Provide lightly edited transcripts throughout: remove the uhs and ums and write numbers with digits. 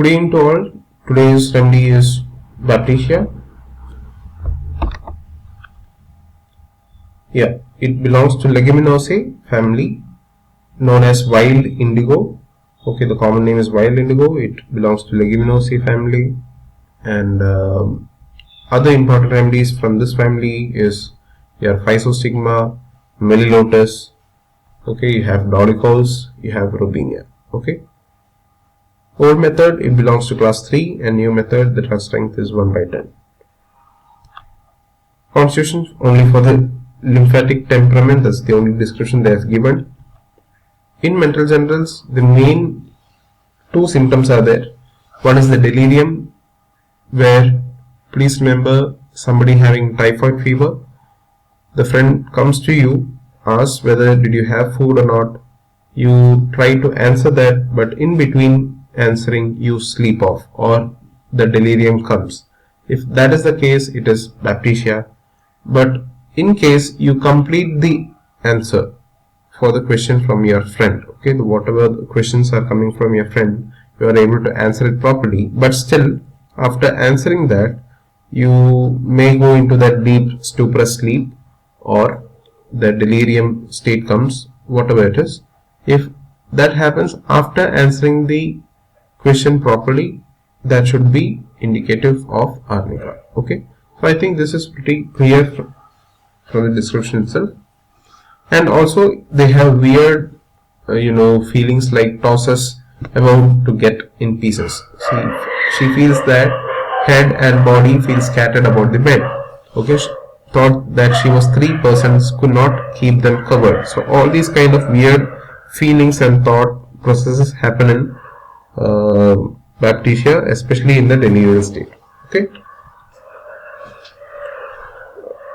Good evening to all. Today's remedy is Baptisia. Yeah, it belongs to Leguminosae family known as wild indigo. Okay, the common name is wild indigo. It belongs to Leguminosae family, and other important remedies from this family is your Physostigma, Melilotus. Okay, you have Dolichos, you have Robinia. Okay. Old method, it belongs to class 3, and new method, the drug strength is 1/10. Constitution only for the lymphatic temperament, that's the only description they have given. In mental generals, the main two symptoms are there. One is the delirium, where please remember somebody having typhoid fever, the friend comes to you, asks whether did you have food or not, you try to answer that, but in between answering you sleep off or the delirium comes. If that is the case, it is Baptisia. But in case you complete the answer for the question from your friend, okay, whatever the questions are coming from your friend, you are able to answer it properly, but still after answering that you may go into that deep stupor sleep or the delirium state comes, whatever it is. If that happens after answering the question properly, that should be indicative of arnica. Okay, so I think this is pretty clear from the description itself. And also they have weird feelings like tosses about to get in pieces. She feels that head and body feel scattered about the bed. Okay, she thought that she was 3 persons, could not keep them covered. So all these kind of weird feelings and thought processes happen in Baptisia, especially in the delirial state. Okay,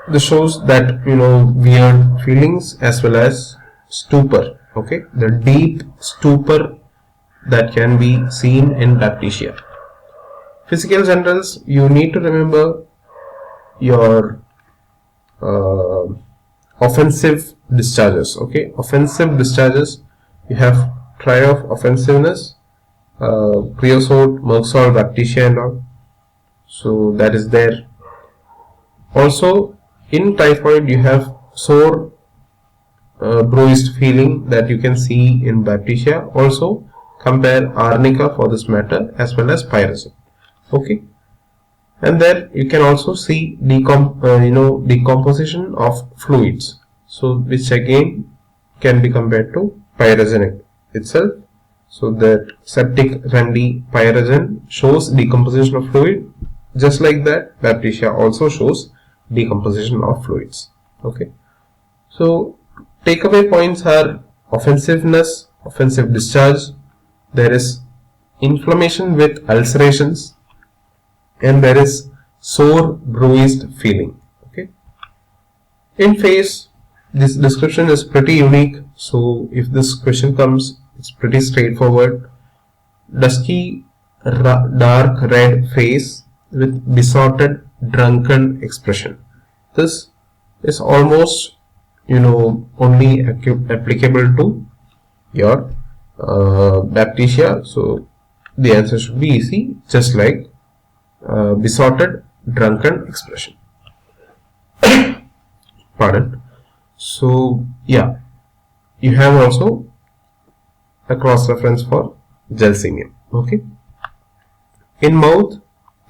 this shows that weird feelings as well as stupor. Okay, the deep stupor that can be seen in Baptisia. Physical generals, you need to remember your offensive discharges. Okay, offensive discharges, you have trio of offensiveness, creosote, Merxol, Baptisia and all. So that is there. Also in typhoid you have sore bruised feeling that you can see in Baptisia. Also compare arnica for this matter as well as pyrazine. Okay, and there you can also see decomposition of fluids, so which again can be compared to pyrazine itself. So that septic remedy pyrazine shows decomposition of fluid, just like that Baptisia also shows decomposition of fluids. Okay, so takeaway points are offensiveness, offensive discharge, there is inflammation with ulcerations, and there is sore bruised feeling. Okay, in face this description is pretty unique, so if this question comes, it's pretty straightforward. Dusky dark red face with distorted drunken expression. This is almost only applicable to your Baptisia, so the answer should be easy, just like besotted drunken expression. Pardon. So yeah, you have also a cross reference for gelsemia. Okay, in mouth,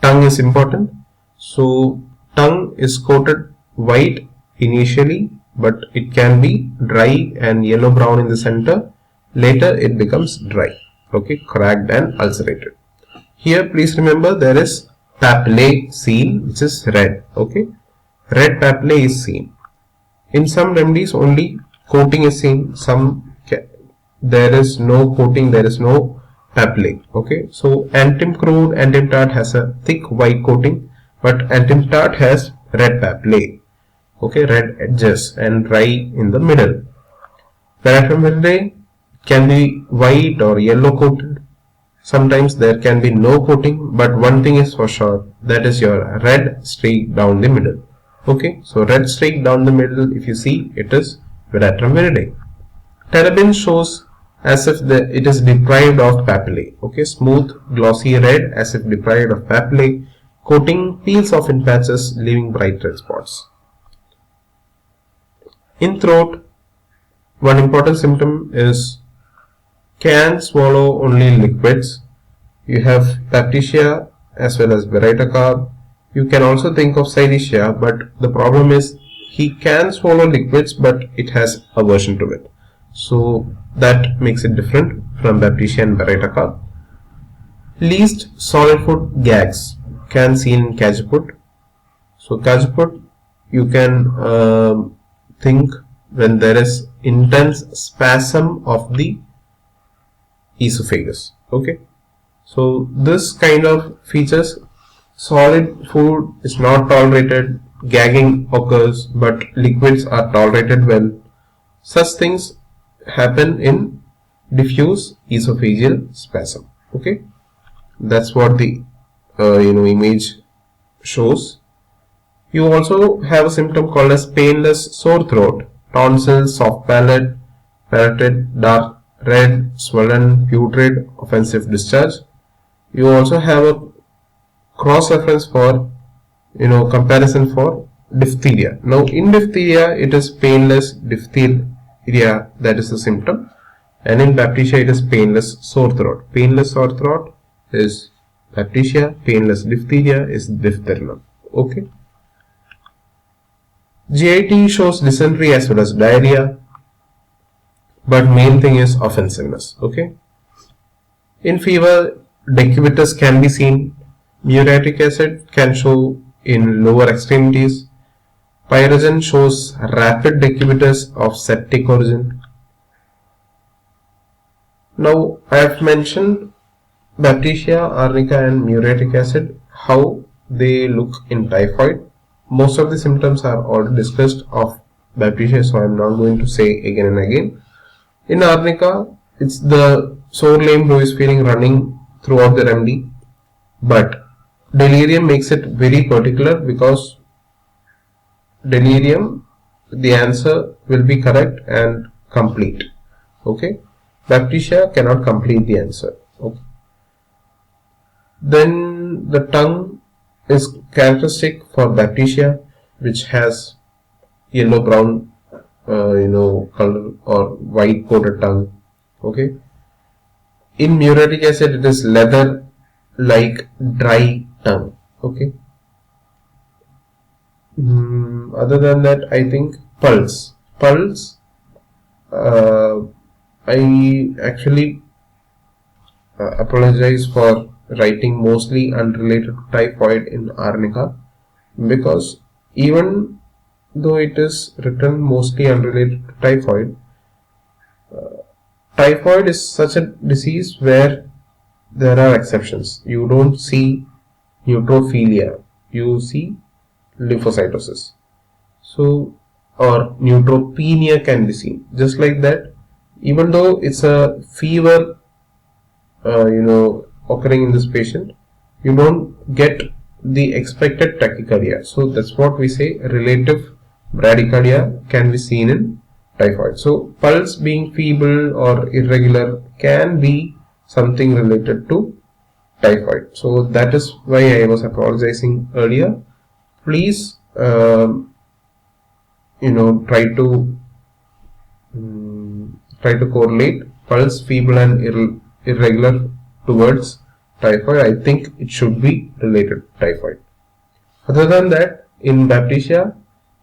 tongue is important. So tongue is coated white initially, but it can be dry and yellow brown in the center. Later it becomes dry. Okay, cracked and ulcerated. Here please remember there is papillae seen, which is red. Okay, red papillae is seen. In some remedies only coating is seen, some there is no coating, there is no papillae. Okay, so antim-crude, antim-tart has a thick white coating, but antim-tart has red papillae. Okay, red edges and dry in the middle. Veratrum can be white or yellow coated. Sometimes there can be no coating, but one thing is for sure, that is your red streak down the middle. Okay, so red streak down the middle, if you see, it is Veratrum viridae. Terebinth shows as if it is deprived of papillae. Okay, smooth, glossy red as if deprived of papillae. Coating peels off in patches, leaving bright red spots. In throat, one important symptom is can swallow only liquids. You have Baptisia as well as Veritacard. You can also think of Cilicia, but the problem is he can swallow liquids, but it has aversion to it. So that makes it different from Baptisia and Veritacard. Least solid food gags can seen in Cajeput. So Cajeput, you can think when there is intense spasm of the esophagus. Okay, so this kind of features, solid food is not tolerated, gagging occurs, but liquids are tolerated well. Such things happen in diffuse esophageal spasm. Okay, that's what the image shows. You also have a symptom called as painless sore throat, tonsils, soft palate, parotid, dark red, swollen, putrid, offensive discharge. You also have a cross reference for comparison for diphtheria. Now in diphtheria it is painless diphtheria, that is the symptom, and in Baptisia it is painless sore throat. Painless sore throat is Baptisia, painless diphtheria is diphtheria. Okay. GIT shows dysentery as well as diarrhea, but main thing is offensiveness. Okay. In fever, decubitus can be seen. Muriatic acid can show in lower extremities. Pyrogen shows rapid decubitus of septic origin. Now I have mentioned Baptisia, arnica and muriatic acid, how they look in typhoid. Most of the symptoms are already discussed of Baptisia, so I am not going to say again and again. In arnica, it's the sore lame who is feeling running throughout the remedy, but delirium makes it very particular, because delirium, the answer will be correct and complete. Okay, Baptisia cannot complete the answer. Okay. Then the tongue is characteristic for Baptisia, which has yellow brown color or white coated tongue. Okay. In muriatic acid it is leather like dry tongue. Okay. Other than that, I think pulse. I actually apologize for writing mostly unrelated to typhoid in arnica, because even though it is written mostly unrelated to typhoid, typhoid is such a disease where there are exceptions. You don't see neutrophilia, you see lymphocytosis. So, or neutropenia can be seen. Just like that, even though it's a fever, occurring in this patient, you don't get the expected tachycardia. So that's what we say, relative bradycardia can be seen in typhoid. So pulse being feeble or irregular can be something related to typhoid. So that is why I was apologizing earlier. Please try to correlate pulse feeble and irregular towards typhoid. I think it should be related to typhoid. Other than that, in Baptisia,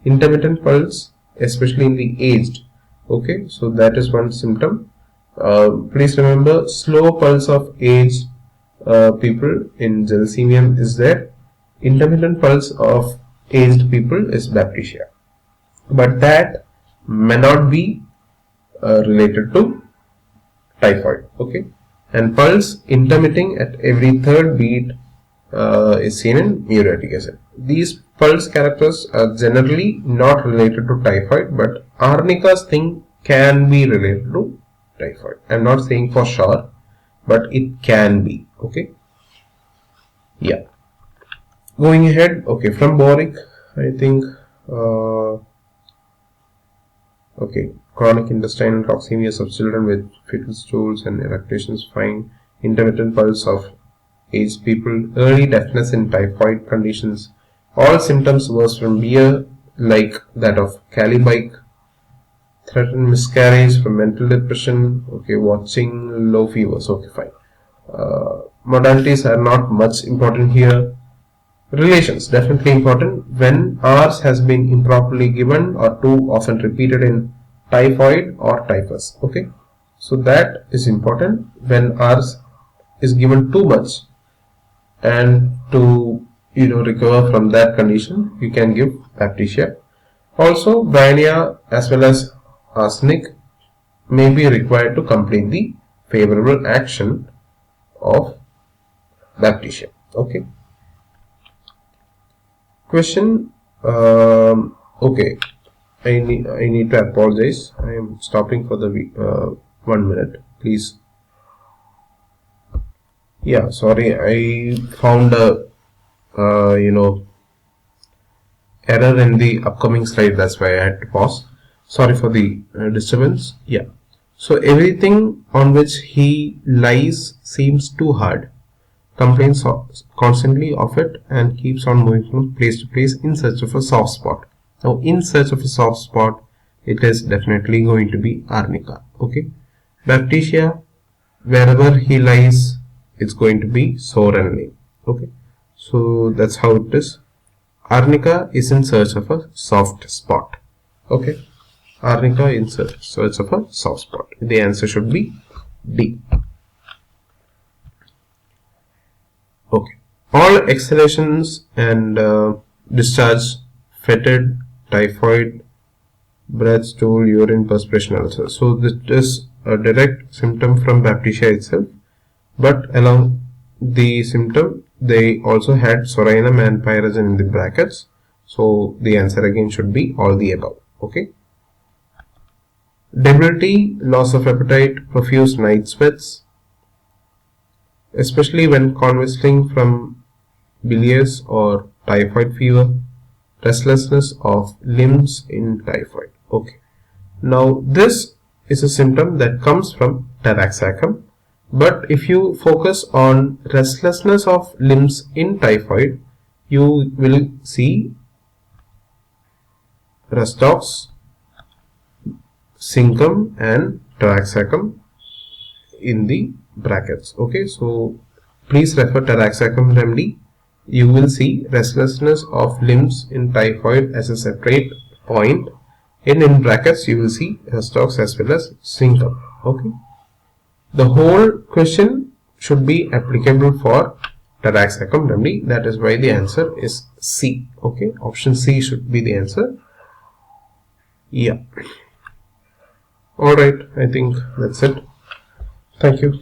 intermittent pulse, especially in the aged. Okay, so that is one symptom. Please remember, slow pulse of aged people in Gelsemium is there. Intermittent pulse of aged people is Baptisia, but that may not be related to typhoid. Okay, and pulse intermitting at every third beat is seen in muriatic acid. These pulse characters are generally not related to typhoid, but arnica's thing can be related to typhoid. I am not saying for sure, but it can be. Okay, yeah. Going ahead, okay, from boric, I think okay, chronic intestinal toxemias of children with fetal stools and eructations fine, intermittent pulse of aged people, early deafness in typhoid conditions, all symptoms worse from beer like that of calibike, threatened miscarriage from mental depression, okay, watching low fevers, okay, fine. Modalities are not much important here. Relations, definitely important. When Rs has been improperly given or too often repeated in typhoid or typhus, okay. So that is important. When Rs is given too much, and to recover from that condition, you can give Baptisia. Also, bryonia as well as arsenic may be required to complete the favorable action of Baptisia. Okay. Question. Okay. I need to apologize. I am stopping for the 1 minute. Please. Yeah. Sorry. I found a error in the upcoming slide. That's why I had to pause. Sorry for the disturbance. Yeah. So everything on which he lies seems too hard. Complains constantly of it and keeps on moving from place to place in search of a soft spot. Now, in search of a soft spot, it is definitely going to be arnica. Okay. Baptisia, wherever he lies, it's going to be sore and lame. Okay. So that's how it is. Arnica is in search of a soft spot. Okay. Arnica in search of a soft spot. The answer should be D. Okay. All exhalations and discharge, fetid, typhoid, breath, stool, urine, perspiration ulcer. So this is a direct symptom from Baptisia itself, but along the symptom they also had psoriasis and pyrogen in the brackets. So the answer again should be all the above. Okay. Debility, loss of appetite, profuse night sweats, especially when convalescing from bilious or typhoid fever, restlessness of limbs in typhoid. Okay. Now this is a symptom that comes from taraxacum, but if you focus on restlessness of limbs in typhoid, you will see restox, syncum and taraxacum in the brackets. Okay, so please refer taraxacum remedy. You will see restlessness of limbs in typhoid as a separate point. In brackets you will see restox as well as syncum. Okay, the whole question should be applicable for taraxacum remedy. That is why the answer is C. Okay, option C should be the answer. Yeah. Alright, I think that's it. Thank you.